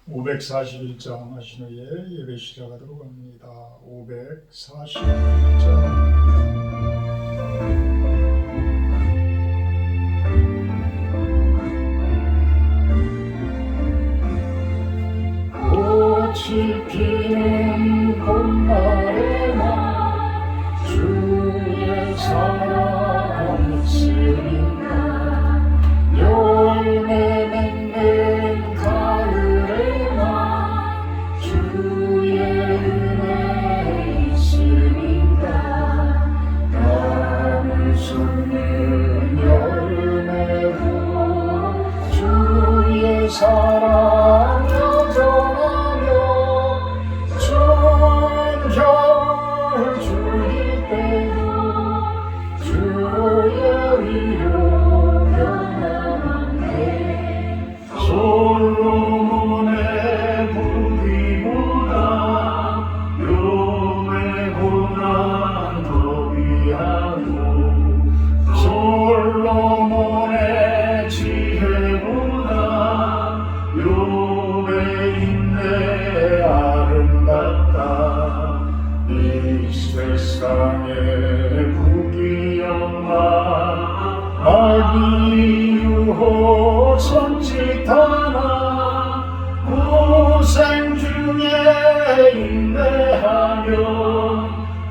541장 하신 후에 예배 시작하도록 합니다. 541장 꽃이 피는 봄날에나 주의 사랑 있으리라. 열매 맺는 가을에나 주의 은혜 있으리라. 나를 쏟는 여름에도 주의 사랑 여전하며 추운 겨울 줄일 때도 주의 위로 변하네. 솔로몬의 부귀보다 욥의 고난 더 귀하고 솔로몬의 지혜보다 욥의 인내 아름답다. 이 세상의 부귀영화 마귀 유혹 손짓하나 고생 중에 인내하며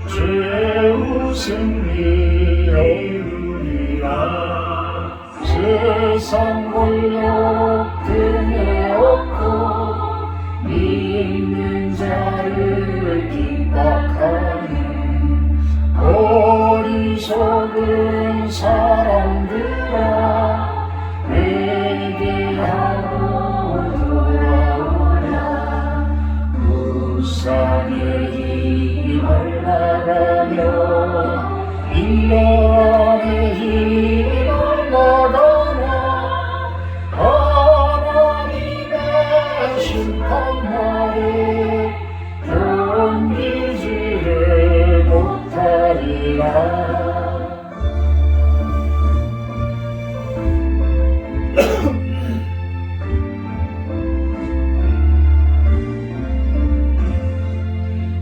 최후 승리 이루리라. 세상 권력 등에 업고 믿는 자를 핍박하는 어리석은 사람들아, 회개하고 돌아오라. 무상의 힘을 나가며 인간의 힘을 나가나 하나님의 심판날에 견디지를 못하리라.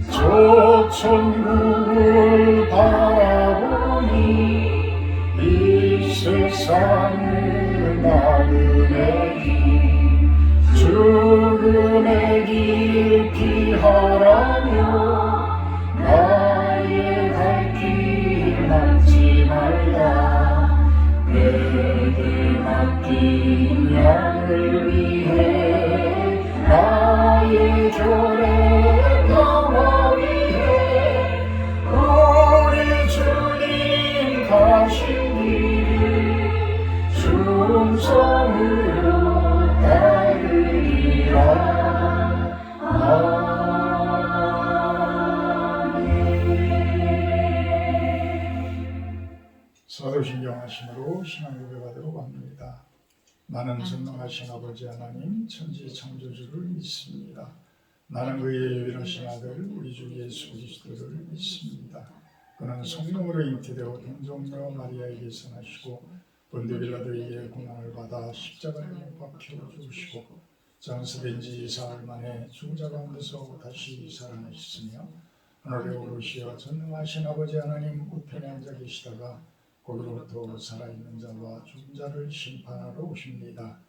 저 천국을 바라보니 이 세상은 나그네 길 죽음의 길 피하라며 나의 갈 길 막지 말라. 내게 맡긴 양을 위해 나의 교례 평화 위해 우리 주님 가신 길을 충성으로 따르리라. 사도신경 하심으로 신앙 고백하도록 합니다. 나는 전능하신 아버지 하나님 천지 창조주를 믿습니다. 나는 그의 유일하신 아들 우리 주 예수 그리스도를 믿습니다. 그는 성령으로 잉태되어 동정녀 마리아에게서 나시고 본디 빌라도에게 고난을 받아 십자가에 못 박혀 죽으시고 장사된 지 사흘 만에 죽은 자 가운데서 다시 살아나셨으며 하늘에 오르시어 전능하신 아버지 하나님 우편에 앉아 계시다가 거기로부터 살아있는 자와 죽은 자를 심판하러 오십니다.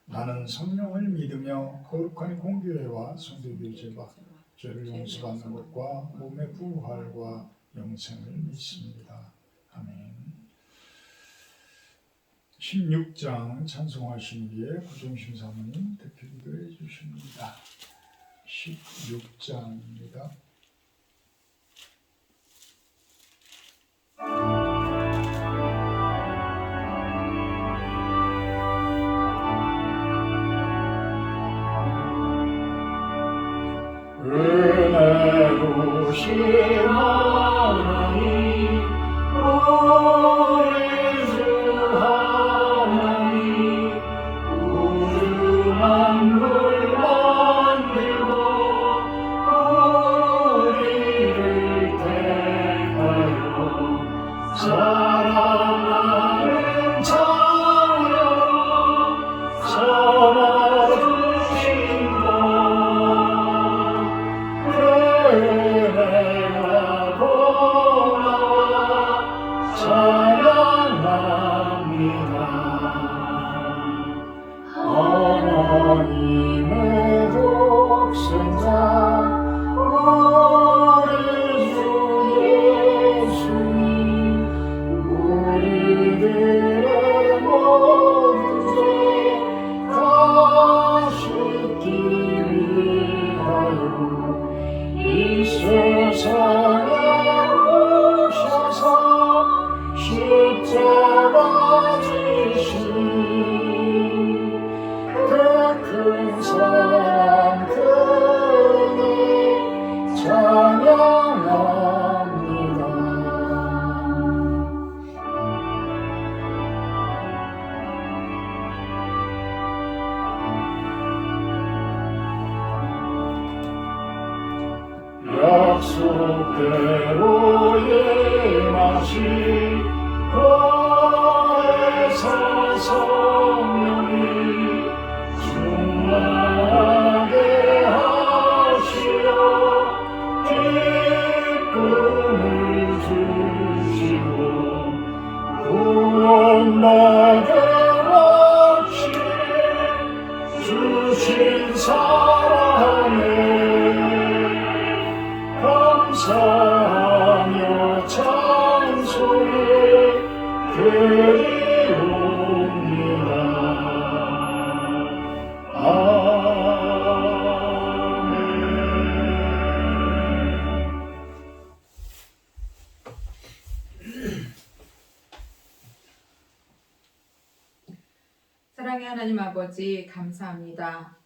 나는 성령을 믿으며 거룩한 공교회와 성도들 제바 죄를 용서받는 것과 몸의 부활과 영생을 믿습니다. 아멘. 16장 찬송하신 후에 구종심 사모님 대표 기도해 주십니다. 16장입니다. 은혜로우신 하나님 우리 주 하나님 우르만 물 만들고 우리를 택하여 사랑하는 자녀 삼아주신 것 죽기 위하여 이 세상에 오셔서 십자가 지신 그 큰 사랑 크게 찬양합니다. 약속대로 예마신 거에서 성령이 충만하게 하시어 기쁨을 주시고 구원받은 없이 주신 사랑에 감사하며 찬송해 드리옵니다. 아멘. 사랑의 하나님 아버지 감사합니다.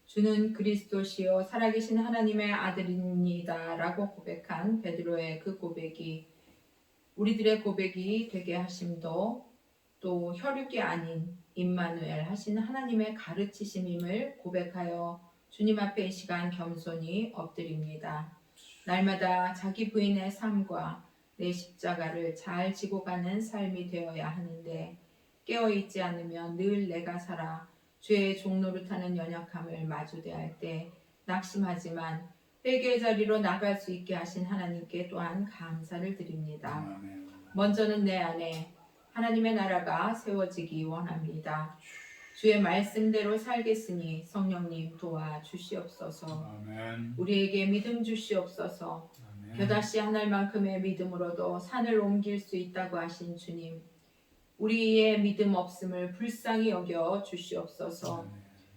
주는 그리스도시요 살아계신 하나님의 아들입니다 라고 고백한 베드로의 그 고백이 우리들의 고백이 되게 하심도 또 혈육이 아닌 임마누엘 하신 하나님의 가르치심임을 고백하여 주님 앞에 이 시간 겸손히 엎드립니다. 날마다 자기 부인의 삶과 내 십자가를 잘 지고 가는 삶이 되어야 하는데 깨어있지 않으면 늘 내가 살아 죄의 종노릇하는 연약함을 마주대할 때 낙심하지만 회개의 자리로 나갈 수 있게 하신 하나님께 또한 감사를 드립니다. 먼저는 내 안에 하나님의 나라가 세워지기 원합니다. 주의 말씀대로 살겠으니 성령님 도와주시옵소서. 우리에게 믿음 주시옵소서. 겨다시 한 알만큼의 믿음으로도 산을 옮길 수 있다고 하신 주님, 우리의 믿음 없음을 불쌍히 여겨 주시옵소서.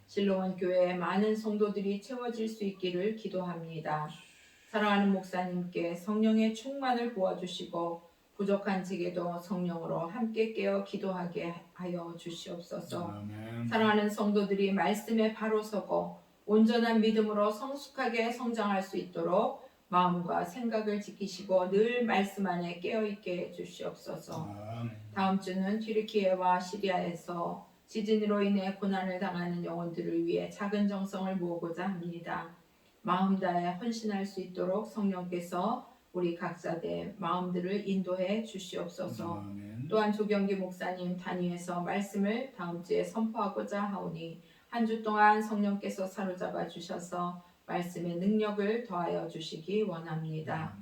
실로원 교회에 많은 성도들이 채워질 수 있기를 기도합니다. 사랑하는 목사님께 성령의 충만을 부어주시고 부족한 지게도 성령으로 함께 깨어 기도하게 하여 주시옵소서. 사랑하는 성도들이 말씀에 바로 서고 온전한 믿음으로 성숙하게 성장할 수 있도록 마음과 생각을 지키시고 늘 말씀 안에 깨어있게 해주시옵소서. 다음 주는 튀르키예와 시리아에서 지진으로 인해 고난을 당하는 영혼들을 위해 작은 정성을 모으고자 합니다. 마음 다해 헌신할 수 있도록 성령께서 우리 각자의 마음들을 인도해 주시옵소서. 또한 조경기 목사님 단위에서 말씀을 다음 주에 선포하고자 하오니 한 주 동안 성령께서 사로잡아 주셔서 말씀의 능력을 더하여 주시기 원합니다.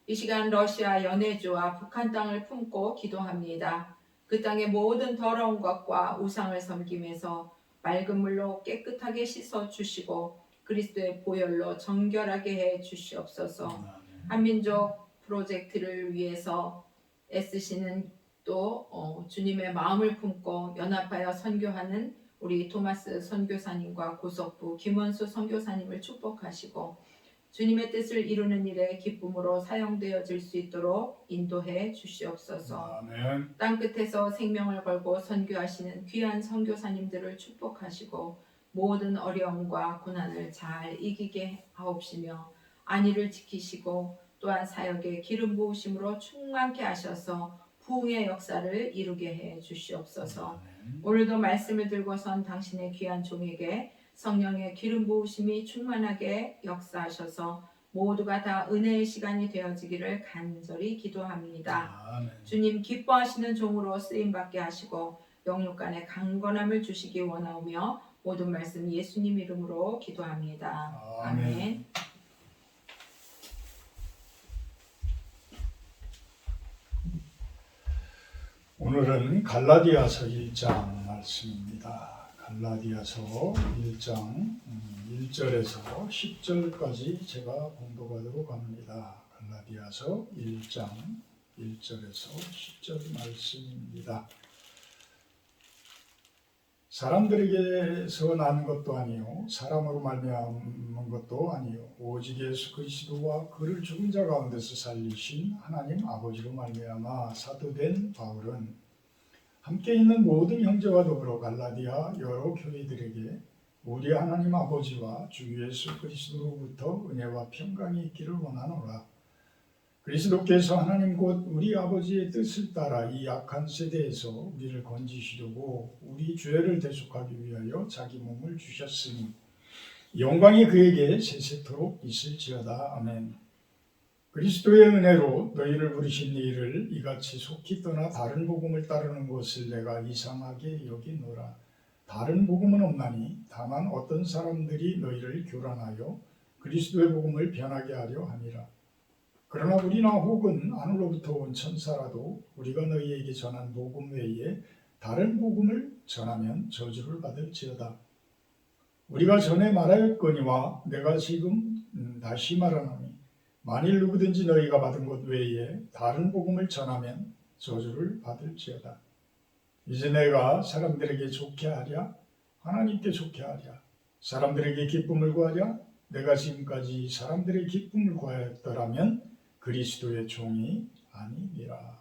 이 시간 러시아 연해주와 북한 땅을 품고 기도합니다. 그 땅의 모든 더러운 것과 우상을 섬김에서 맑은 물로 깨끗하게 씻어 주시고 그리스도의 보혈로 정결하게 해 주시옵소서. 한민족 프로젝트를 위해서 애쓰시는 또 주님의 마음을 품고 연합하여 선교하는 우리 토마스 선교사님과 고석부 김원수 선교사님을 축복하시고 주님의 뜻을 이루는 일에 기쁨으로 사용되어질 수 있도록 인도해 주시옵소서. 땅끝에서 생명을 걸고 선교하시는 귀한 선교사님들을 축복하시고 모든 어려움과 고난을 잘 이기게 하옵시며 안위를 지키시고 또한 사역에 기름 부으심으로 충만케 하셔서 부흥의 역사를 이루게 해 주시옵소서. 오늘도 말씀을 들고선 당신의 귀한 종에게 성령의 기름 부으심이 충만하게 역사하셔서 모두가 다 은혜의 시간이 되어지기를 간절히 기도합니다. 주님 기뻐하시는 종으로 쓰임받게 하시고 영육간의 강건함을 주시기 원하오며 모든 말씀 예수님 이름으로 기도합니다. 아멘. 오늘은 갈라디아서 1장 말씀입니다. 갈라디아서 1장 1절에서 10절까지 제가 공독하도록 합니다. 갈라디아서 1장 1절에서 10절 말씀입니다. 사람들에게서 난 것도 아니요 사람으로 말미암은 것도 아니요 오직 예수 그리스도와 그를 죽은 자 가운데서 살리신 하나님 아버지로 말미암아 사도된 바울은 함께 있는 모든 형제와 더불어 갈라디아 여러 교회들에게 우리 하나님 아버지와 주 예수 그리스도로부터 은혜와 평강이 있기를 원하노라. 그리스도께서 하나님 곧 우리 아버지의 뜻을 따라 이 악한 세대에서 우리를 건지시려고 우리 죄를 대속하기 위하여 자기 몸을 주셨으니 영광이 그에게 세세토록 있을지어다. 아멘. 그리스도의 은혜로 너희를 부르신 이를 이같이 속히 떠나 다른 복음을 따르는 것을 내가 이상하게 여기노라. 다른 복음은 없나니 다만 어떤 사람들이 너희를 교란하여 그리스도의 복음을 변하게 하려 함이라. 그러나 우리나 혹은 하늘로부터 온 천사라도 우리가 너희에게 전한 복음 외에 다른 복음을 전하면 저주를 받을지어다. 우리가 전에 말하였거니와 내가 지금 다시 말하노니 만일 누구든지 너희가 받은 것 외에 다른 복음을 전하면 저주를 받을지어다. 이제 내가 사람들에게 좋게 하랴 하나님께 좋게 하랴 사람들에게 기쁨을 구하랴 내가 지금까지 사람들의 기쁨을 구하였더라면 그리스도의 종이 아니니라.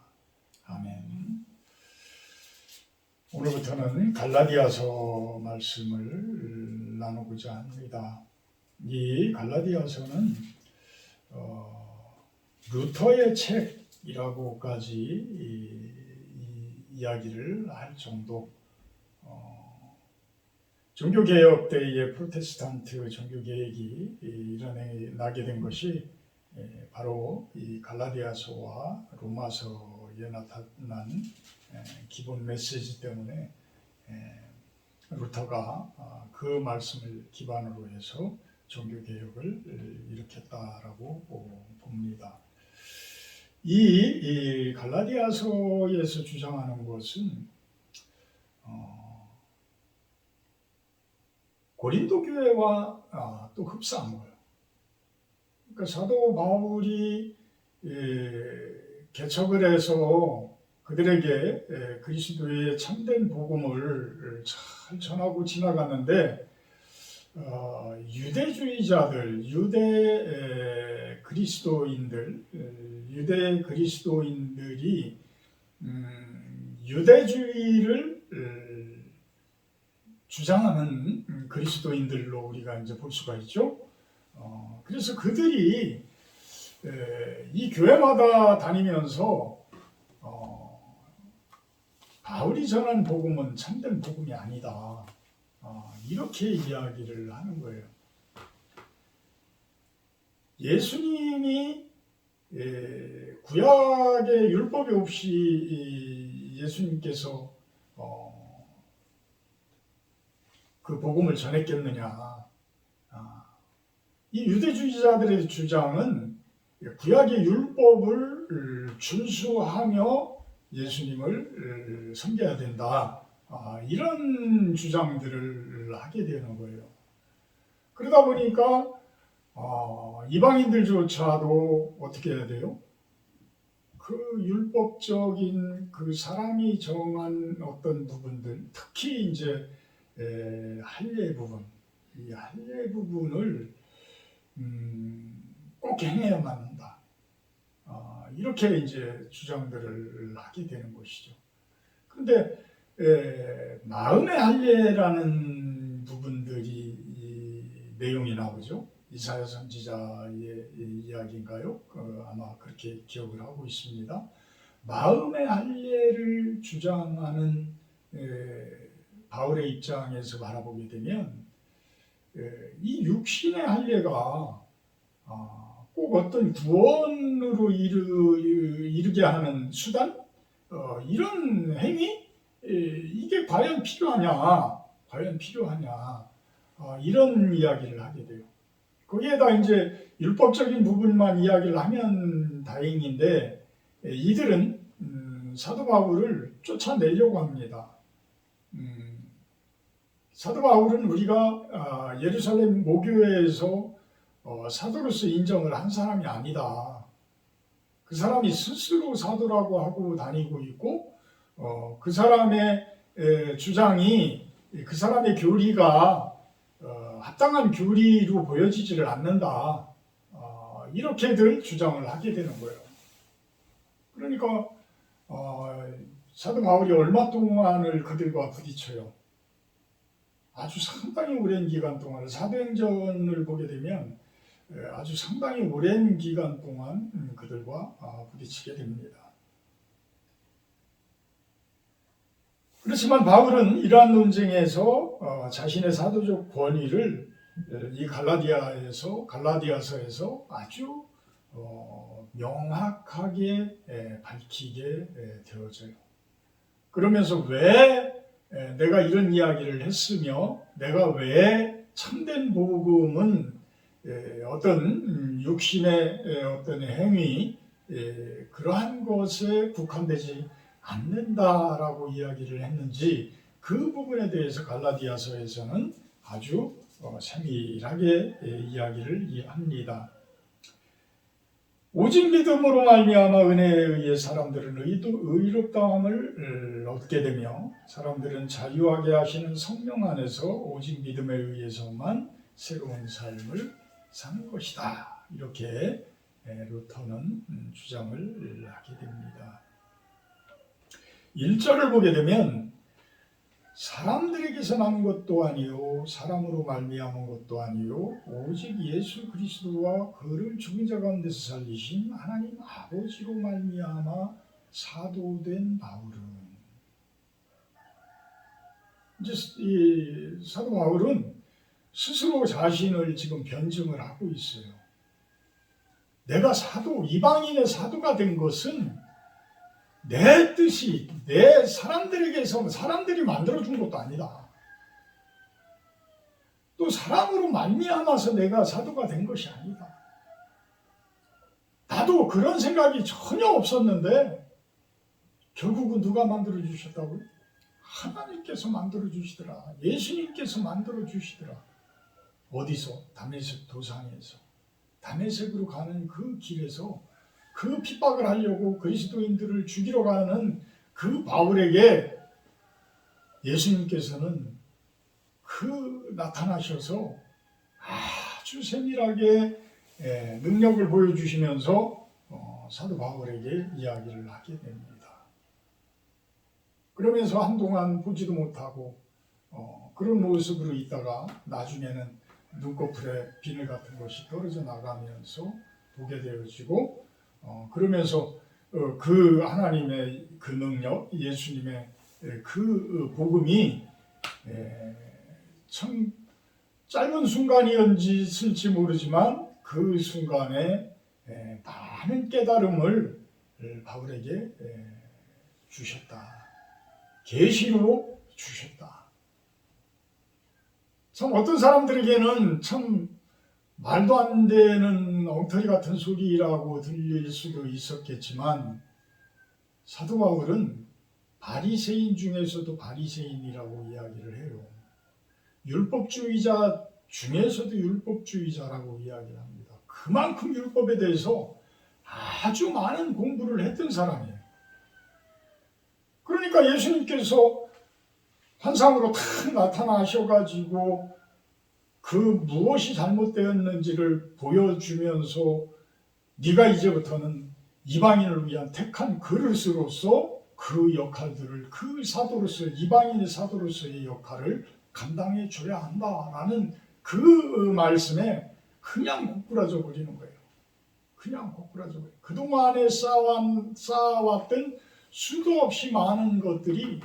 아멘. 오늘부터는 갈라디아서 말씀을 나누고자 합니다. 이 갈라디아서는 루터의 책이라고까지 이야기를 할 정도 종교개혁 때의 프로테스탄트 종교개혁이 일어나게 된 것이 바로 이 갈라디아서와 로마서에 나타난 기본 메시지 때문에 루터가 그 말씀을 기반으로 해서 종교개혁을 일으켰다라고 봅니다. 이 갈라디아서에서 주장하는 것은 고린도 교회와 또 흡사한 거예요. 그러니까 사도 바울이 개척을 해서 그들에게 그리스도의 참된 복음을 잘 전하고 지나갔는데 유대주의자들, 유대 그리스도인들이 유대주의를 주장하는 그리스도인들로 우리가 이제 볼 수가 있죠. 그래서 그들이 이 교회마다 다니면서 바울이 전한 복음은 참된 복음이 아니다. 이렇게 이야기를 하는 거예요. 예수님이 구약의 율법이 없이 예수님께서 그 복음을 전했겠느냐. 이 유대주의자들의 주장은 구약의 율법을 준수하며 예수님을 섬겨야 된다. 이런 주장들을 하게 되는 거예요. 그러다 보니까 이방인들조차도 어떻게 해야 돼요? 그 율법적인 그 사람이 정한 어떤 부분들, 특히 이제 할례 부분, 이 할례 부분을 꼭 행해야만 한다. 이렇게 이제 주장들을 하게 되는 것이죠. 그런데 마음의 할례라는 부분들이 이 내용이 나오죠. 이사야 선지자의 이야기인가요? 아마 그렇게 기억을 하고 있습니다. 마음의 할례를 주장하는 바울의 입장에서 바라보게 되면 이 육신의 할례가 꼭 어떤 구원으로 이르게 하는 수단? 이런 행위? 이게 과연 필요하냐? 이런 이야기를 하게 돼요. 거기에다 이제 율법적인 부분만 이야기를 하면 다행인데 이들은 사도 바울을 쫓아내려고 합니다. 사도 바울은 우리가 예루살렘 모교회에서 사도로서 인정을 한 사람이 아니다. 그 사람이 스스로 사도라고 하고 다니고 있고 그 사람의 주장이 그 사람의 교리가 합당한 교리로 보여지지를 않는다. 이렇게들 주장을 하게 되는 거예요. 그러니까 사도 바울이 얼마 동안을 그들과 부딪혀요. 아주 상당히 오랜 기간 동안, 사도행전을 보게 되면 아주 상당히 오랜 기간 동안 그들과 부딪히게 됩니다. 그렇지만 바울은 이러한 논쟁에서 자신의 사도적 권위를 이 갈라디아서에서 아주 명확하게 밝히게 되어져요. 그러면서 왜 내가 이런 이야기를 했으며 내가 왜 참된 복음은 어떤 육신의 어떤 행위 그러한 것에 국한되지 않는다라고 이야기를 했는지 그 부분에 대해서 갈라디아서에서는 아주 세밀하게 이야기를 합니다. 오직 믿음으로 말미암아 은혜에 의해 사람들은 의롭다함을 얻게 되며 사람들은 자유하게 하시는 성령 안에서 오직 믿음에 의해서만 새로운 삶을 사는 것이다. 이렇게 루터는 주장을 하게 됩니다. 1절을 보게 되면 사람들에게서 난 것도 아니요 사람으로 말미암은 것도 아니요 오직 예수 그리스도와 그를 죽은 자 가운데서 살리신 하나님 아버지로 말미암아 사도된 바울은, 이제 이 사도 바울은 스스로 자신을 지금 변증을 하고 있어요. 내가 이방인의 사도가 된 것은 내 뜻이 내 사람들에게서 사람들이 만들어준 것도 아니다. 또 사람으로 말미암아서 내가 사도가 된 것이 아니다. 나도 그런 생각이 전혀 없었는데 결국은 누가 만들어주셨다고요? 하나님께서 만들어주시더라. 예수님께서 만들어주시더라. 어디서? 다메섹 도상에서. 다메섹으로 가는 그 길에서 그 핍박을 하려고 그리스도인들을 죽이러 가는 그 바울에게 예수님께서는 나타나셔서 아주 세밀하게 능력을 보여주시면서 사도 바울에게 이야기를 하게 됩니다. 그러면서 한동안 보지도 못하고 그런 모습으로 있다가 나중에는 눈꺼풀에 비늘 같은 것이 떨어져 나가면서 보게 되어지고 그러면서 그 하나님의 그 능력, 예수님의 그 복음이 참 짧은 순간이었을지 모르지만 그 순간에 많은 깨달음을 바울에게 주셨다. 계시로 주셨다. 참 어떤 사람들에게는 참 말도 안 되는 엉터리 같은 소리라고 들릴 수도 있었겠지만 사도 바울은 바리새인 중에서도 바리새인이라고 이야기를 해요. 율법주의자 중에서도 율법주의자라고 이야기를 합니다. 그만큼 율법에 대해서 아주 많은 공부를 했던 사람이에요. 그러니까 예수님께서 환상으로 탁 나타나셔가지고 그 무엇이 잘못되었는지를 보여주면서 네가 이제부터는 이방인을 위한 택한 그릇으로서 그 역할들을 그 사도로서 이방인의 사도로서의 역할을 감당해 줘야 한다라는 그 말씀에 그냥 고꾸라져 버리는 거예요. 그냥 고꾸라져 버려요. 그동안에 쌓아왔던 수도 없이 많은 것들이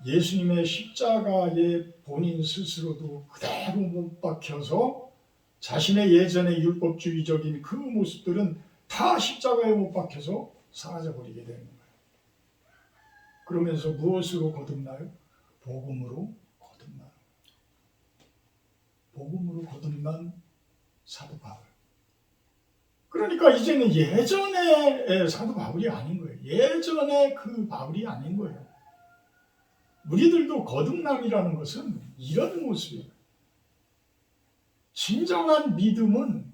예수님의 십자가에 본인 스스로도 그대로 못 박혀서 자신의 예전의 율법주의적인 그 모습들은 다 십자가에 못 박혀서 사라져버리게 되는 거예요. 그러면서 무엇으로 거듭나요? 복음으로 거듭나요. 복음으로 거듭난 사도 바울. 그러니까 이제는 예전의 사도 바울이 아닌 거예요. 예전의 그 바울이 아닌 거예요. 우리들도 거듭남이라는 것은 이런 모습이에요. 진정한 믿음은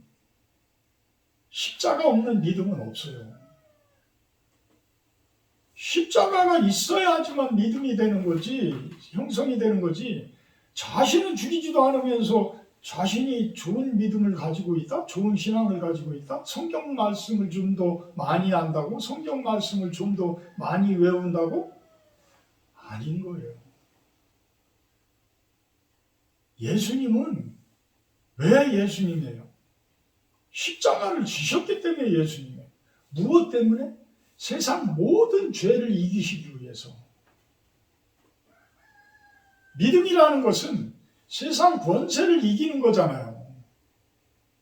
십자가 없는 믿음은 없어요. 십자가가 있어야지만 믿음이 되는 거지, 형성이 되는 거지. 자신은 죽이지도 않으면서 자신이 좋은 믿음을 가지고 있다? 좋은 신앙을 가지고 있다? 성경 말씀을 좀 더 많이 안다고? 성경 말씀을 좀 더 많이 외운다고? 아닌 거예요. 예수님은 왜 예수님이에요? 십자가를 지셨기 때문에 예수님이에요. 무엇 때문에? 세상 모든 죄를 이기시기 위해서. 믿음이라는 것은 세상 권세를 이기는 거잖아요.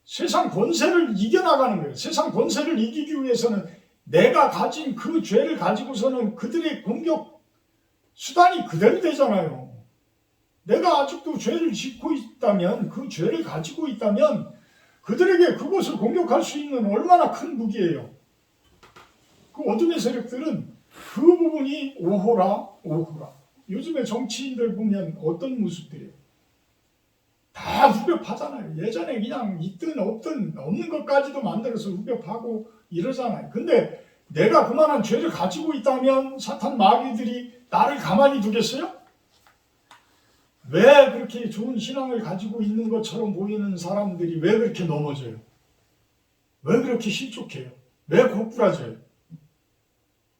세상 권세를 이겨나가는 거예요. 세상 권세를 이기기 위해서는 내가 가진 그 죄를 가지고서는 그들의 공격 수단이 그대로 되잖아요. 내가 아직도 죄를 짓고 있다면, 그 죄를 가지고 있다면 그들에게 그것을 공격할 수 있는 얼마나 큰 무기예요. 그 어둠의 세력들은 그 부분이 오호라. 요즘에 정치인들 보면 어떤 모습들이에요? 다 후벼파잖아요. 예전에 그냥 있든 없든 없는 것까지도 만들어서 후벼파고 이러잖아요. 근데 내가 그만한 죄를 가지고 있다면 사탄 마귀들이 나를 가만히 두겠어요? 왜 그렇게 좋은 신앙을 가지고 있는 것처럼 보이는 사람들이 왜 그렇게 넘어져요? 왜 그렇게 실족해요? 왜 고꾸라져요?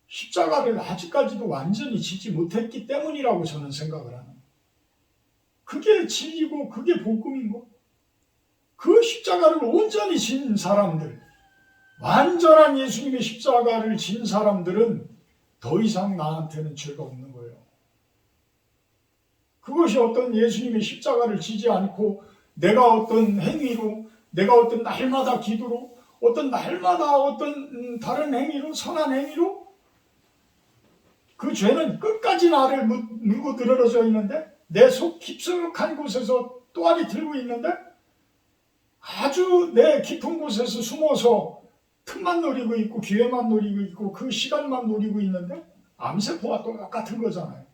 십자가를 아직까지도 완전히 지지 못했기 때문이라고 저는 생각을 하는 거예요. 그게 진리고 그게 복음인 거. 그 십자가를 온전히 진 사람들, 완전한 예수님의 십자가를 진 사람들은 더 이상 나한테는 죄가 없는 거예요. 그것이 어떤 예수님의 십자가를 지지 않고 내가 어떤 행위로, 내가 어떤 날마다 기도로, 어떤 날마다 어떤 다른 행위로, 선한 행위로 그 죄는 끝까지 나를 물고 들어져 있는데, 내 속 깊숙한 곳에서 또아리 들고 있는데, 아주 내 깊은 곳에서 숨어서 틈만 노리고 있고 기회만 노리고 있고 그 시간만 노리고 있는데 암세포와 똑같은 거잖아요.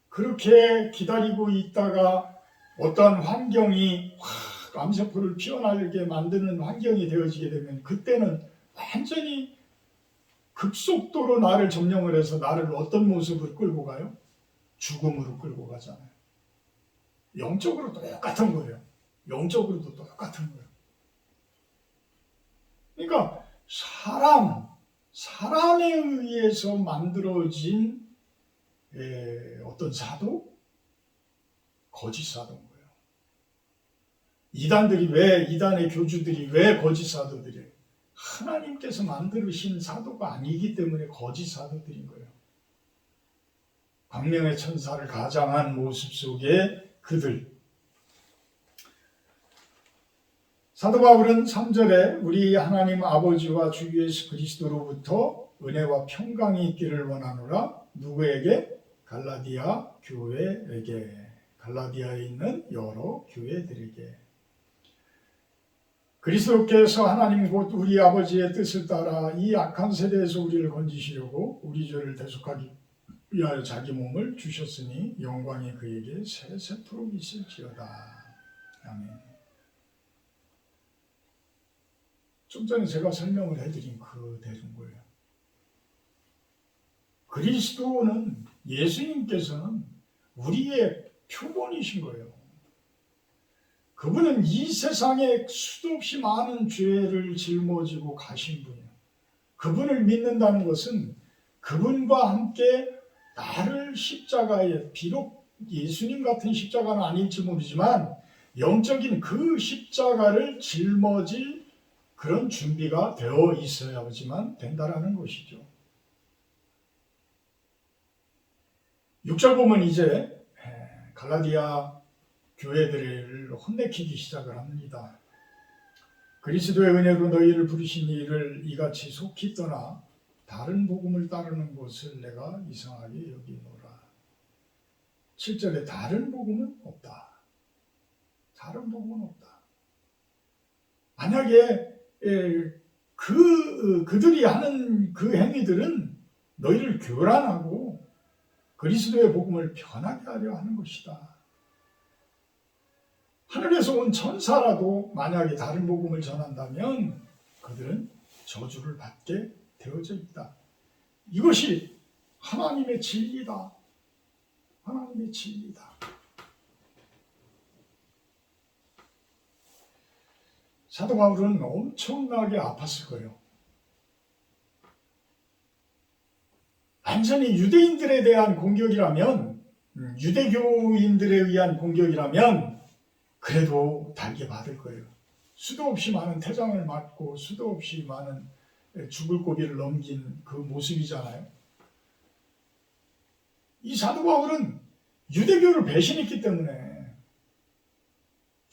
그렇게 기다리고 있다가 어떤 환경이 확 암세포를 피어나게 만드는 환경이 되어지게 되면 그때는 완전히 급속도로 나를 점령을 해서 나를 어떤 모습으로 끌고 가요? 죽음으로 끌고 가잖아요. 영적으로 똑같은 거예요. 영적으로도 똑같은 거예요. 그러니까 사람에 의해서 만들어진 어떤 사도? 거짓 사도인 거예요. 이단의 교주들이 왜 거짓 사도들이에요? 하나님께서 만드신 사도가 아니기 때문에 거짓 사도들인 거예요. 광명의 천사를 가장한 모습 속에 그들. 사도 바울은 3절에 우리 하나님 아버지와 주 예수 그리스도로부터 은혜와 평강이 있기를 원하노라. 누구에게? 갈라디아 교회에게. 갈라디아에 있는 여러 교회들에게. 그리스도께서 하나님 곧 우리 아버지의 뜻을 따라 이 악한 세대에서 우리를 건지시려고 우리 죄를 대속하기 위하여 자기 몸을 주셨으니 영광이 그에게 세세토록 있을지어다. 아멘. 좀 전에 제가 설명을 해드린 그대로인 거예요. 그리스도는, 예수님께서는 우리의 표본이신 거예요. 그분은 이 세상에 수도 없이 많은 죄를 짊어지고 가신 분이에요. 그분을 믿는다는 것은 그분과 함께 나를 십자가에, 비록 예수님 같은 십자가는 아닐지 모르지만 영적인 그 십자가를 짊어질 그런 준비가 되어 있어야지만 된다라는 것이죠. 6절 보면 이제 갈라디아 교회들을 혼내키기 시작을 합니다. 그리스도의 은혜로 너희를 부르신 이를 이같이 속히 떠나 다른 복음을 따르는 것을 내가 이상하게 여기노라. 7절에 다른 복음은 없다. 다른 복음은 없다. 만약에 그들이 하는 그 행위들은 너희를 교란하고 그리스도의 복음을 변하게 하려 하는 것이다. 하늘에서 온 천사라도 만약에 다른 복음을 전한다면 그들은 저주를 받게 되어져 있다. 이것이 하나님의 진리다. 하나님의 진리다. 사도 바울은 엄청나게 아팠을 거예요. 완전히 유대인들에 대한 공격이라면, 유대교인들에 의한 공격이라면 그래도 달게 받을 거예요. 수도 없이 많은 태장을 맞고 수도 없이 많은 죽을 고비를 넘긴 그 모습이잖아요. 이 사도 바울은 유대교를 배신했기 때문에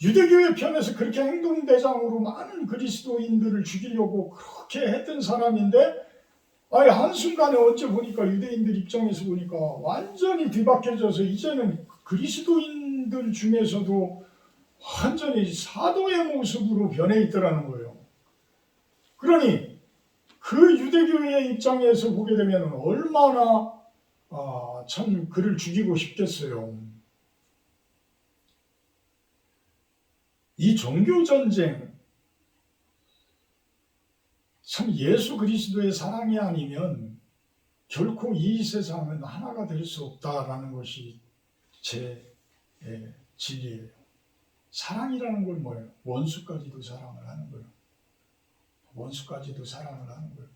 유대교의 편에서 그렇게 행동대장으로 많은 그리스도인들을 죽이려고 그렇게 했던 사람인데, 아예 한순간에 어째 보니까 유대인들 입장에서 보니까 완전히 뒤바뀌어져서 이제는 그리스도인들 중에서도 완전히 사도의 모습으로 변해 있더라는 거예요. 그러니 그 유대교의 입장에서 보게 되면 얼마나 참 그를 죽이고 싶겠어요. 이 종교전쟁, 참 예수 그리스도의 사랑이 아니면 결코 이 세상은 하나가 될 수 없다라는 것이 제 진리예요. 사랑이라는 건 뭐예요? 원수까지도 사랑을 하는 거예요. 원수까지도 사랑을 하는 거예요.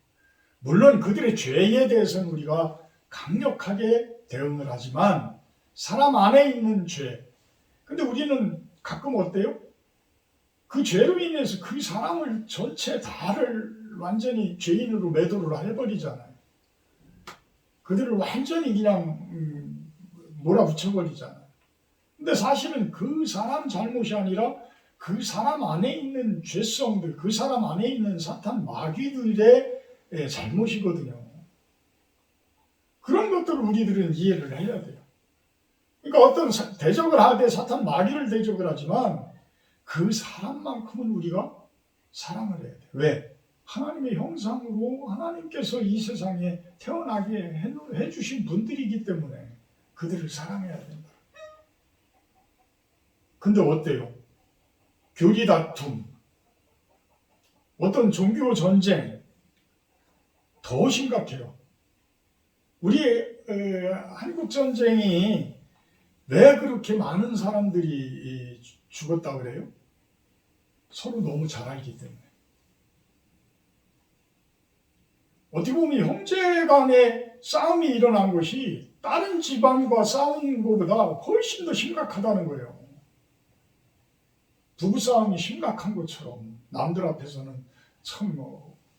물론 그들의 죄에 대해서는 우리가 강력하게 대응을 하지만 사람 안에 있는 죄, 근데 우리는 가끔 어때요? 그 죄로 인해서 그 사람을 전체 다를 완전히 죄인으로 매도를 해버리잖아요. 그들을 완전히 그냥 몰아붙여버리잖아요. 근데 사실은 그 사람 잘못이 아니라 그 사람 안에 있는 죄성들, 그 사람 안에 있는 사탄 마귀들의 잘못이거든요. 그런 것들을 우리들은 이해를 해야 돼요. 그러니까 어떤 대적을 하되 사탄 마귀를 대적을 하지만 그 사람만큼은 우리가 사랑을 해야 돼요. 왜? 하나님의 형상으로 하나님께서 이 세상에 태어나게 해주신 분들이기 때문에 그들을 사랑해야 된다. 근데 어때요? 교리 다툼, 어떤 종교 전쟁 더 심각해요. 우리 한국 전쟁이 왜 그렇게 많은 사람들이 죽었다 그래요? 서로 너무 잘 알기 때문에. 어떻게 보면 형제 간의 싸움이 일어난 것이 다른 지방과 싸운 것보다 훨씬 더 심각하다는 거예요. 부부싸움이 심각한 것처럼 남들 앞에서는 참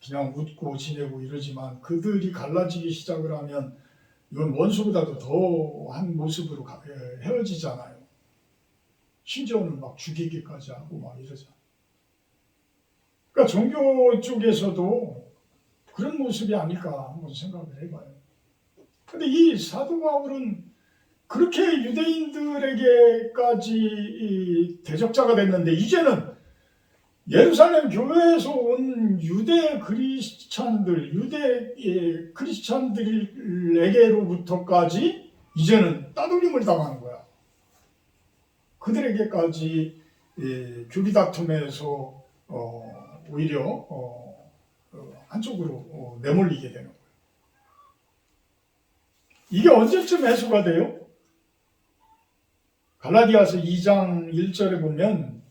그냥 웃고 지내고 이러지만 그들이 갈라지기 시작을 하면 이건 원수보다도 더한 모습으로 헤어지잖아요. 심지어는 막 죽이기까지 하고 막 이러잖아요. 그러니까 종교 쪽에서도 그런 모습이 아닐까 한번 생각을 해봐요. 근데 이 사도 바울은 그렇게 유대인들에게까지 대적자가 됐는데 이제는 예루살렘 교회에서 온 유대 크리스찬들, 유대 크리스찬들에게로부터까지 이제는 따돌림을 당하는 거야. 그들에게까지 교리 다툼에서 오히려 한쪽으로 내몰리게 되는 거예요. 이게 언제쯤 해소가 돼요? 갈라디아서 2장 1절에 보면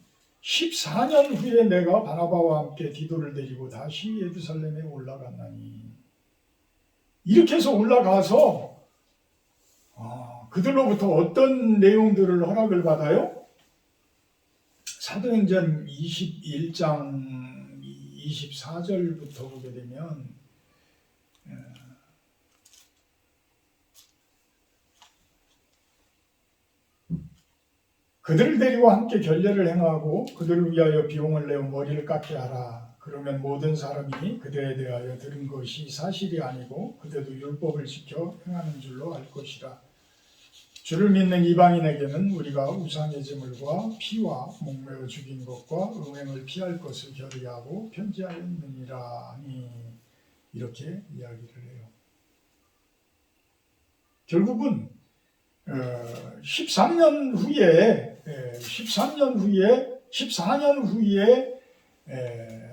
14년 후에 내가 바나바와 함께 디도를 데리고 다시 예루살렘에 올라갔나니, 이렇게 해서 올라가서 그들로부터 어떤 내용들을 허락을 받아요? 사도행전 21장 24절부터 보게 되면 그들을 데리고 함께 결례를 행하고 그들을 위하여 비용을 내어 머리를 깎게 하라. 그러면 모든 사람이 그대에 대하여 들은 것이 사실이 아니고 그대도 율법을 지켜 행하는 줄로 알 것이라. 주를 믿는 이방인에게는 우리가 우상의 제물과 피와 목매어 죽인 것과 음행을 피할 것을 결의하고 편지하였느니라 하니, 이렇게 이야기를 해요. 결국은 14년 후에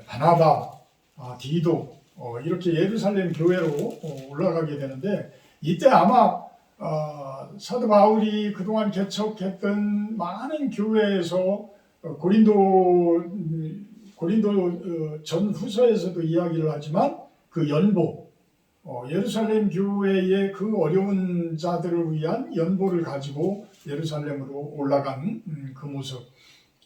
바나바, 디도, 이렇게 예루살렘 교회로 올라가게 되는데 이때 아마 사도 바울이 그동안 개척했던 많은 교회에서 고린도 전후서에서도 이야기를 하지만 그 연보 예루살렘 교회의 그 어려운 자들을 위한 연보를 가지고 예루살렘으로 올라간 그 모습.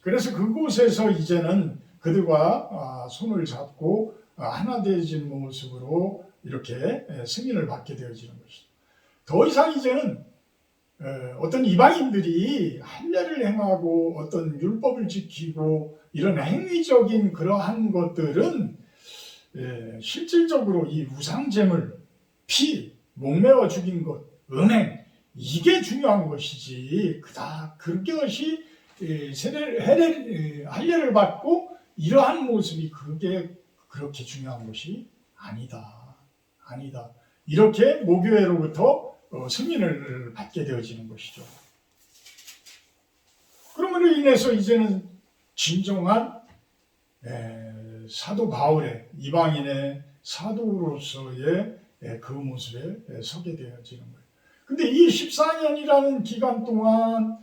그래서 그곳에서 이제는 그들과 손을 잡고 하나 되어진 모습으로 이렇게 승인을 받게 되어지는 것이죠. 더 이상 이제는 어떤 이방인들이 할례를 행하고 어떤 율법을 지키고 이런 행위적인 그러한 것들은 실질적으로 이 우상제물, 피, 목매어 죽인 것, 음행 이게 중요한 것이지 그것이 할례를 받고 이러한 모습이 그게 그렇게 중요한 것이 아니다. 이렇게 모교회로부터 승인을 받게 되어지는 것이죠. 그러므로 인해서 이제는 진정한 사도 바울의 이방인의 사도로서의 그 모습에 서게 되어지는 거예요. 근데 이 14년이라는 기간 동안은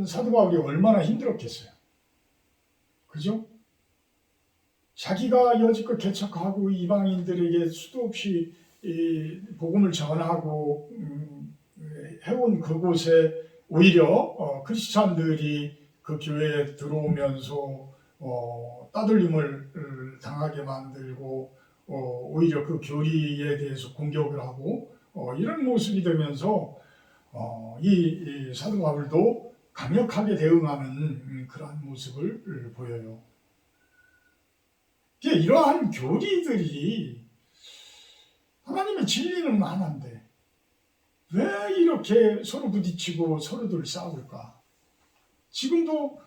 사도 바울이 얼마나 힘들었겠어요. 그죠? 자기가 여지껏 개척하고 이방인들에게 수도 없이 복음을 전하고 해온 그곳에 오히려 크리스찬들이 그 교회에 들어오면서 따돌림을 당하게 만들고 오히려 그 교리에 대해서 공격을 하고 이런 모습이 되면서 이 사도 바울도 강력하게 대응하는 그러한 모습을 보여요. 이러한 교리들이 하나님의 진리는 하나인데 왜 이렇게 서로 부딪히고 서로들 싸울까? 지금도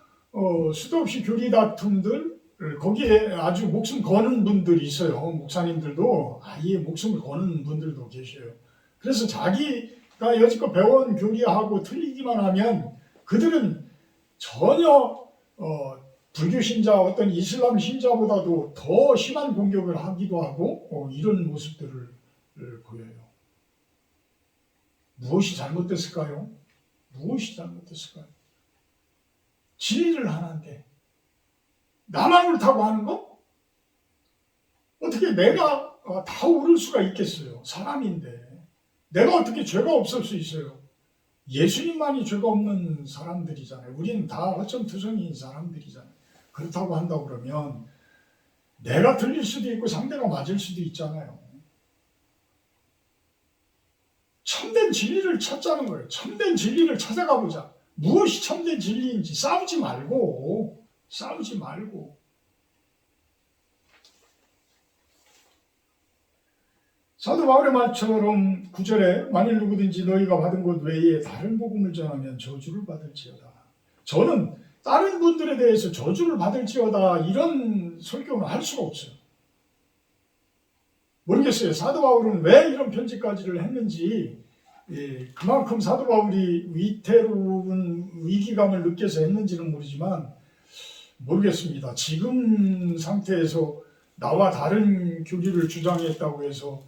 수도 없이 교리 다툼들 거기에 아주 목숨 거는 분들이 있어요. 목사님들도 아예 목숨을 거는 분들도 계셔요. 그래서 자기가 여지껏 배운 교리하고 틀리기만 하면 그들은 전혀 불교 신자 어떤 이슬람 신자보다도 더 심한 공격을 하기도 하고 이런 모습들을 보여요. 무엇이 잘못됐을까요? 진리를 하는데 나만 옳다고 하는 거? 어떻게 내가 다 옳을 수가 있겠어요? 사람인데 내가 어떻게 죄가 없을 수 있어요? 예수님만이 죄가 없는 사람들이잖아요. 우리는 다 허점투성이인 사람들이잖아요. 그렇다고 한다고 그러면 내가 틀릴 수도 있고 상대가 맞을 수도 있잖아요. 참된 진리를 찾자는 거예요. 참된 진리를 찾아가 보자. 무엇이 참된 진리인지 싸우지 말고 사도 바울의 말처럼 9절에 만일 누구든지 너희가 받은 것 외에 다른 복음을 전하면 저주를 받을지어다. 저는 다른 분들에 대해서 저주를 받을지어다 이런 설교는 할 수가 없어요. 모르겠어요. 사도 바울은 왜 이런 편지까지를 했는지 그만큼 사도 바울이 위태로운 위기감을 느껴서 했는지는 모르지만 모르겠습니다. 지금 상태에서 나와 다른 교리를 주장했다고 해서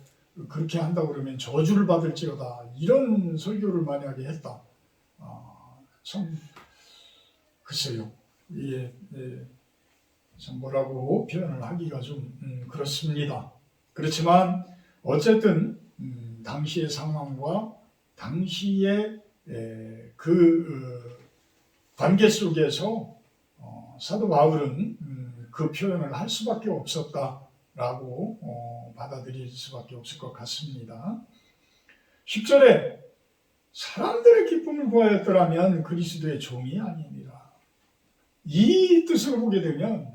그렇게 한다고 그러면 저주를 받을지어다 이런 설교를 만약에 했다. 참 글쎄요. 참 뭐라고 표현을 하기가 좀 그렇습니다. 그렇지만 어쨌든 당시의 상황과 당시의 그 관계 속에서 사도 바울은 그 표현을 할 수밖에 없었다라고 받아들일 수밖에 없을 것 같습니다. 10절에 사람들의 기쁨을 구하였더라면 그리스도의 종이 아니니라. 이 뜻을 보게 되면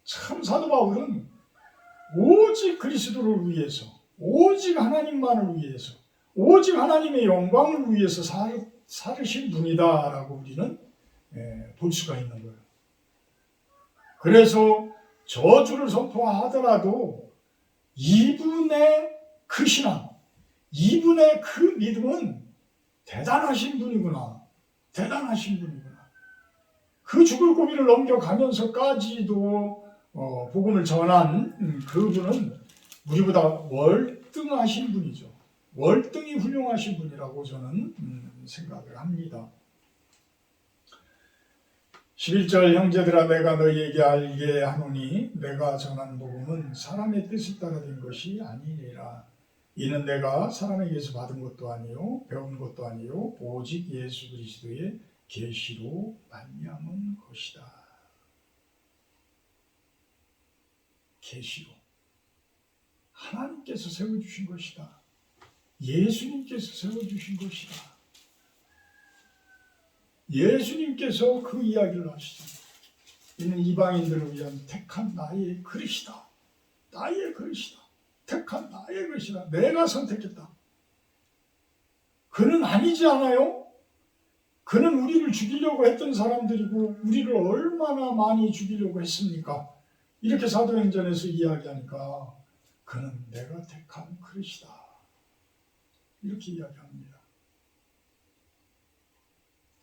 참 사도 바울은 오직 그리스도를 위해서, 오직 하나님만을 위해서, 오직 하나님의 영광을 위해서 살으신 분이다라고 우리는 볼 수가 있는 거예요. 그래서 저주를 선포하더라도 이분의 그 신앙, 이분의 그 믿음은 대단하신 분이구나. 그 죽을 고비를 넘겨가면서까지도 복음을 전한 그분은 우리보다 월등하신 분이죠. 월등히 훌륭하신 분이라고 저는 생각을 합니다. 11절 형제들아 내가 너희에게 알게 하노니 내가 전한 복음은 사람의 뜻을 따라 된 것이 아니니라. 이는 내가 사람에게서 받은 것도 아니요 배운 것도 아니요 오직 예수 그리스도의 계시로 말미암은 것이다. 계시로 하나님께서 세워주신 것이다. 예수님께서 세워주신 것이다. 예수님께서 그 이야기를 하시잖아요. 이는 이방인들을 위한 택한 나의 그릇이다. 나의 그릇이다. 택한 나의 그릇이다. 내가 선택했다. 그는 아니지 않아요? 그는 우리를 죽이려고 했던 사람들이고 우리를 얼마나 많이 죽이려고 했습니까? 이렇게 사도행전에서 이야기하니까 그는 내가 택한 그릇이다. 이렇게 이야기합니다.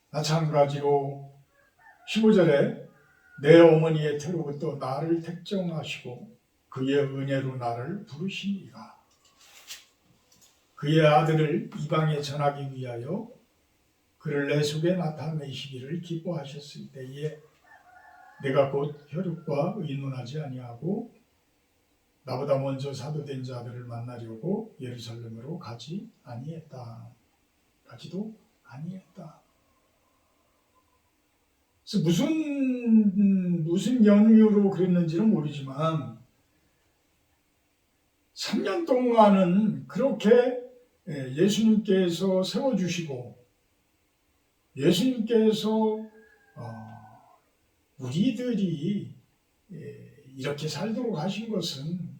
마찬가지로 15절에 내 어머니의 태로부터 나를 택정하시고 그의 은혜로 나를 부르시니가 그의 아들을 이방에 전하기 위하여 그를 내 속에 나타내시기를 기뻐하셨을 때에 내가 곧 혈육과 의논하지 아니하고 나보다 먼저 사도된 자들을 만나려고 예루살렘으로 가지도 아니했다. 그래서 무슨 연유로 그랬는지는 모르지만 3년 동안은 그렇게 예수님께서 세워주시고 예수님께서 우리들이 이렇게 살도록 하신 것은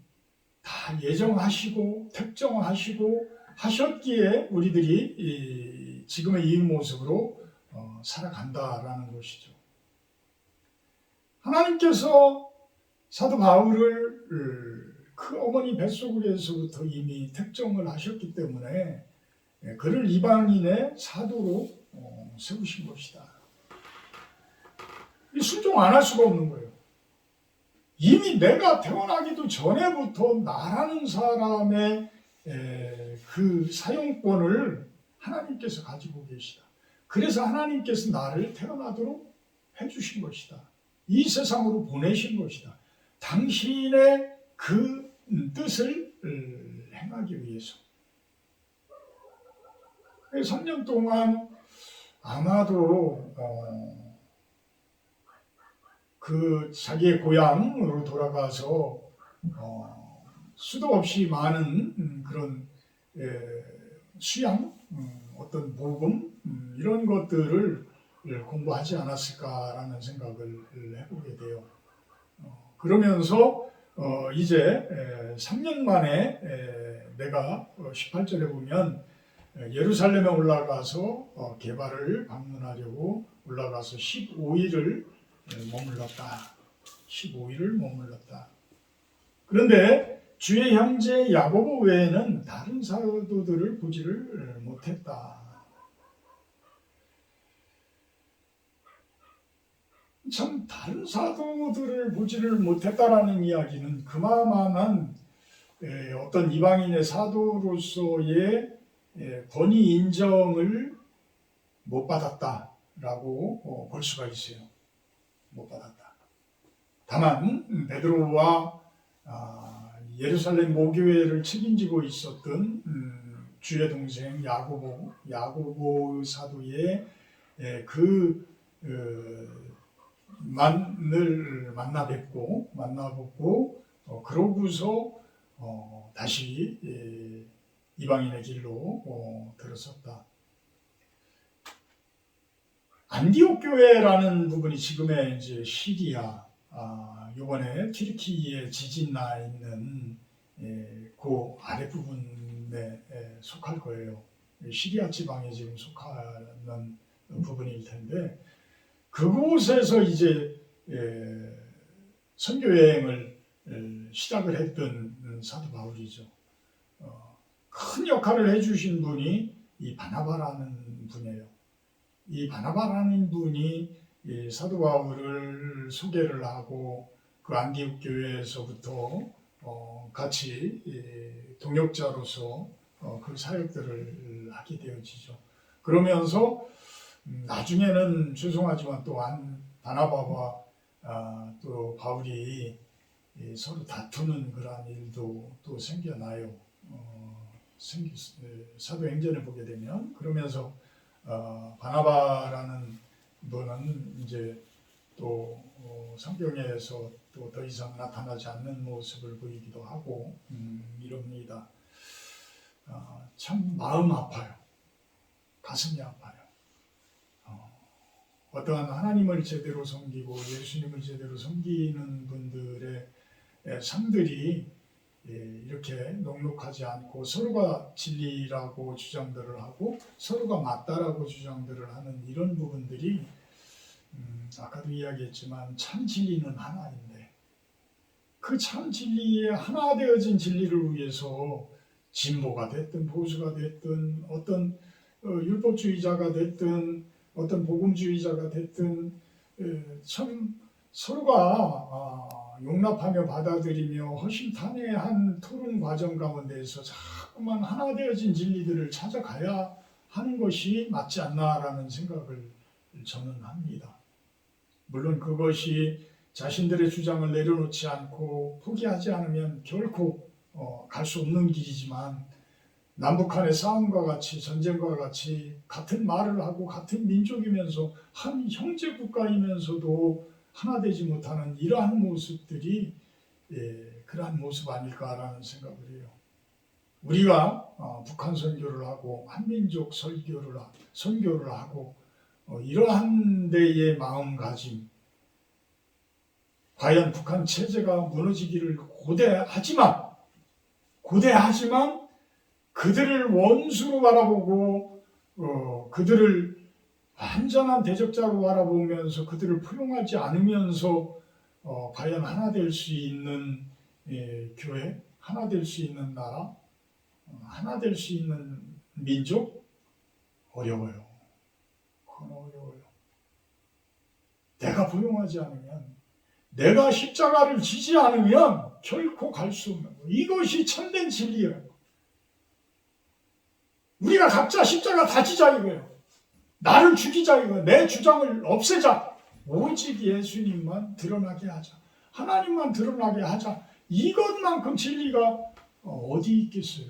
다 예정하시고 특정하시고 하셨기에 우리들이 지금의 이 모습으로 살아간다라는 것이죠. 하나님께서 사도 바울을 그 어머니 뱃속에서부터 이미 특정을 하셨기 때문에 그를 이방인의 사도로 세우신 것이다. 순종 안 할 수가 없는 거예요. 이미 내가 태어나기도 전에부터 나라는 사람의 그 사용권을 하나님께서 가지고 계시다. 그래서 하나님께서 나를 태어나도록 해주신 것이다. 이 세상으로 보내신 것이다. 당신의 그 뜻을 행하기 위해서. 3년 동안 아마도 그 자기의 고향으로 돌아가서 수도 없이 많은 그런 수양, 어떤 복음 이런 것들을 공부하지 않았을까라는 생각을 해보게 돼요. 그러면서 이제 3년 만에 내가 18절에 보면 예루살렘에 올라가서 게바를 방문하려고 올라가서 15일을 머물렀다. 15일을 머물렀다. 그런데 주의 형제 야고보 외에는 다른 사도들을 보지를 못했다. 참 다른 사도들을 보지를 못했다라는 이야기는 그만한 어떤 이방인의 사도로서의 권위 인정을 못 받았다라고 볼 수가 있어요. 못 받았다. 다만 베드로와 예루살렘 모교회를 책임지고 있었던 주의 동생 야고보 사도의 그 만을 만나 뵙고 그러고서 다시 이방인의 길로 들어섰다. 안디옥 교회라는 부분이 지금의 이제 시리아, 이번에 튀르키예 지진 나 있는 그 아래 부분에 속할 거예요. 시리아 지방에 지금 속하는 부분일 텐데 그곳에서 이제 선교 여행을 시작을 했던 사도 바울이죠. 큰 역할을 해주신 분이 이 바나바라는 분이에요. 이 바나바라는 분이 사도 바울을 소개를 하고 그 안디옥 교회에서부터 같이 동역자로서 그 사역들을 하게 되어지죠. 그러면서 나중에는 죄송하지만 또한 바나바와 또 바울이 서로 다투는 그러한 일도 또 생겨나요. 사도행전을 보게 되면 그러면서 바나바라는 분은 이제 또 성경에서 또 더 이상 나타나지 않는 모습을 보이기도 하고 이럽니다. 참 마음 아파요. 가슴이 아파요. 어떠한 하나님을 제대로 섬기고 예수님을 제대로 섬기는 분들의 삶들이 이렇게 녹록하지 않고 서로가 진리라고 주장들을 하고 서로가 맞다라고 주장들을 하는 이런 부분들이 아까도 이야기했지만 참 진리는 하나인데 그 참 진리에 하나 되어진 진리를 위해서 진보가 됐든 보수가 됐든 어떤 율법주의자가 됐든 어떤 복음주의자가 됐든 참 서로가 용납하며 받아들이며 허심탄회한 토론 과정 가운데에서 자꾸만 하나 되어진 진리들을 찾아가야 하는 것이 맞지 않나라는 생각을 저는 합니다. 물론 그것이 자신들의 주장을 내려놓지 않고 포기하지 않으면 결코 갈 수 없는 길이지만 남북한의 싸움과 같이 전쟁과 같이 같은 말을 하고 같은 민족이면서 한 형제 국가이면서도 하나 되지 못하는 이러한 모습들이 그러한 모습 아닐까라는 생각을 해요. 우리가 북한 선교를 하고 한민족 선교를 하고 이러한 데의 마음가짐 과연 북한 체제가 무너지기를 고대하지만 그들을 원수로 바라보고 그들을 완전한 대적자로 바라보면서 그들을 포용하지 않으면서 과연 하나 될 수 있는 교회, 하나 될 수 있는 나라, 하나 될 수 있는 민족 어려워요. 그건 어려워요. 내가 포용하지 않으면 내가 십자가를 지지 않으면 결코 갈 수 없는 거예요. 이것이 참된 진리예요. 우리가 각자 십자가 다 지자 이거예요. 나를 죽이자 이거예요. 내 주장을 없애자. 오직 예수님만 드러나게 하자. 하나님만 드러나게 하자. 이것만큼 진리가 어디 있겠어요.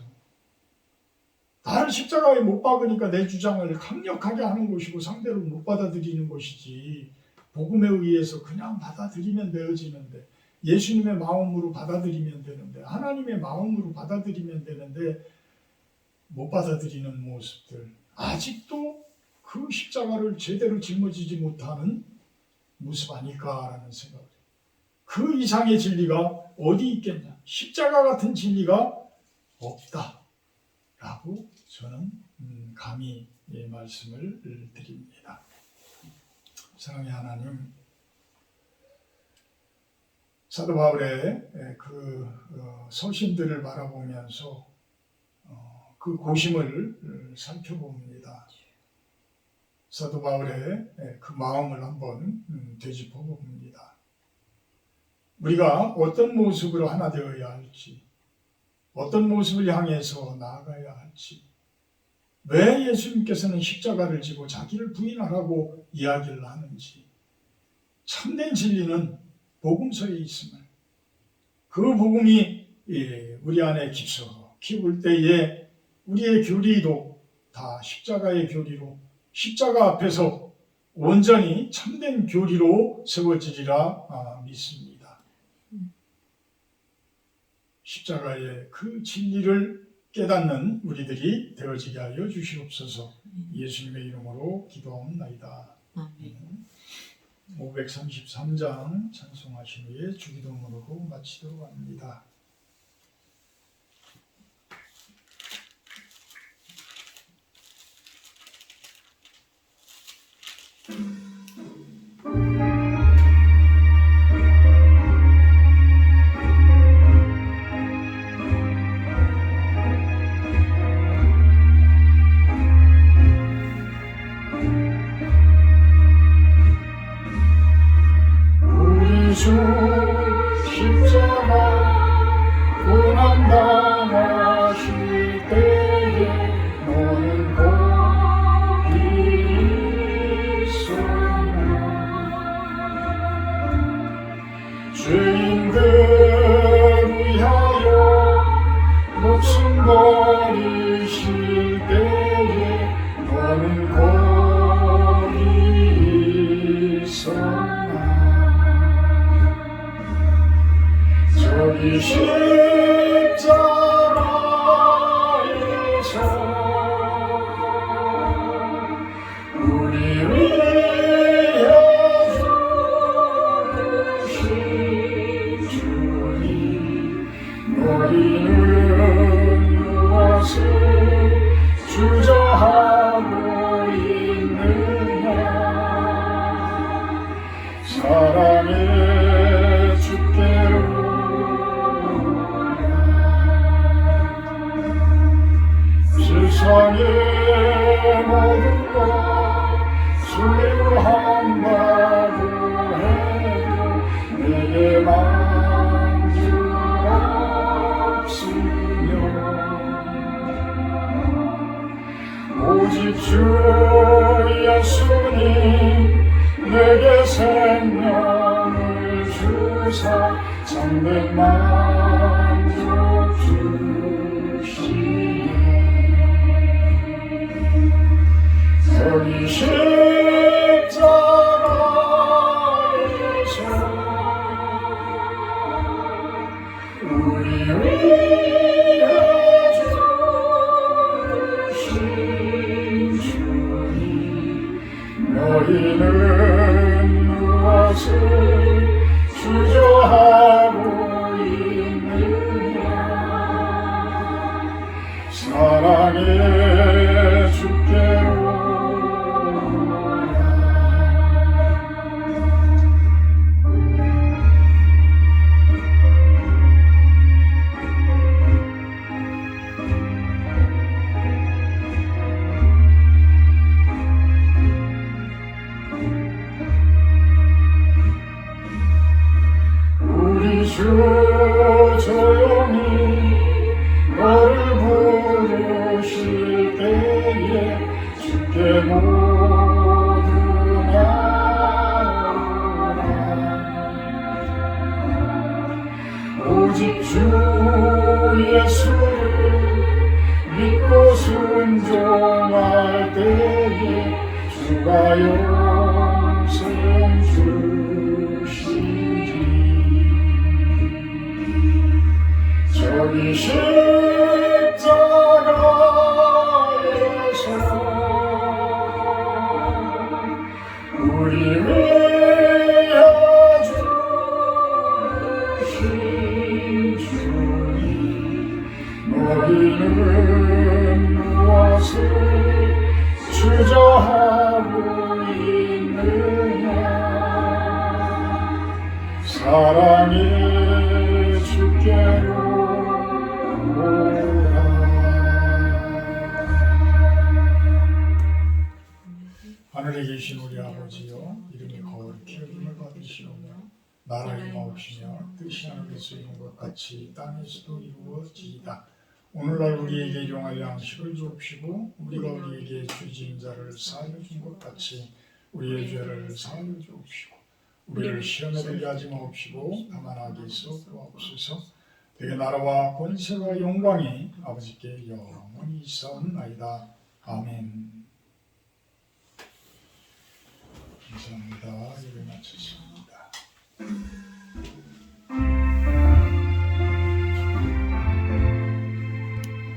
나를 십자가에 못 박으니까 내 주장을 강력하게 하는 것이고 상대를 못 받아들이는 것이지 복음에 의해서 그냥 받아들이면 되어지는데 예수님의 마음으로 받아들이면 되는데 하나님의 마음으로 받아들이면 되는데 못 받아들이는 모습들 아직도 그 십자가를 제대로 짊어지지 못하는 모습 아닐까라는 생각을 해요. 그 이상의 진리가 어디 있겠냐. 십자가 같은 진리가 없다라고 저는 감히 말씀을 드립니다. 사랑의 하나님, 사도 바울의 그 서신들을 바라보면서 그 고심을 살펴봅니다. 사도 바울의 그 마음을 한번 되짚어 봅니다. 우리가 어떤 모습으로 하나 되어야 할지, 어떤 모습을 향해서 나아가야 할지, 왜 예수님께서는 십자가를 지고 자기를 부인하라고 이야기를 하는지, 참된 진리는 복음서에 있음을, 그 복음이 우리 안에 깊숙이 올 때에 우리의 교리도 다 십자가의 교리로, 십자가 앞에서 온전히 참된 교리로 세워지리라 믿습니다. 십자가의 그 진리를 깨닫는 우리들이 되어지게 하여 주시옵소서. 예수님의 이름으로 기도하옵나이다. 533장 찬송하신 후에 주기도문으로 마치도록 합니다. 주 십자가 고난당하실 때에 너는 거기 있었나. 죄인들 위하여 목숨 버리실 때에 너는 거기 있었나. 저기 십자가에서 우리 위해 죽으신 주님, 너희는 무엇을 주저하고 있느냐. 사랑의 주께로 세상의 모든 것 소유한다고 해도 내게 만족 없으며 오직 주 예수님 내게 생명을 주사 참된 만족 주시네. 저기 십자가에서 우리 위해 죽으신 주님, 너희는 무엇을 주저하고 있느냐. 사랑의 주께로 우리 주 조용히 너를 부르실 때에 주께 모두 나오라. 오직 주 예수를 믿고 순종할 때에 주가 영생 주시리. 저기 십자가에서 우리 위해 죽으신 주님, 너희는 무엇을 주저하고 있느냐. 사랑의 주께로 하늘에 계신 우리 아버지여, 이름이 거룩히 여김을 받으시오며 나라의 마옵시며 뜻이 하늘에서 이룬 것 같이 땅에서도 이루어지이다. 오늘날 우리에게 일용할 양식을 주옵시고 우리가 우리에게 죄지은 자를 사하여 준 것 같이 우리의 죄를 사하여 주옵시고 우리를 시험에 들게 하지 마옵시고 다만 악에서 구하옵소서. 되게 나라와 권세와 영광이 아버지께 영원히 있사옵나이다. 아멘. 감사합니다. 예배 마쳤습니다.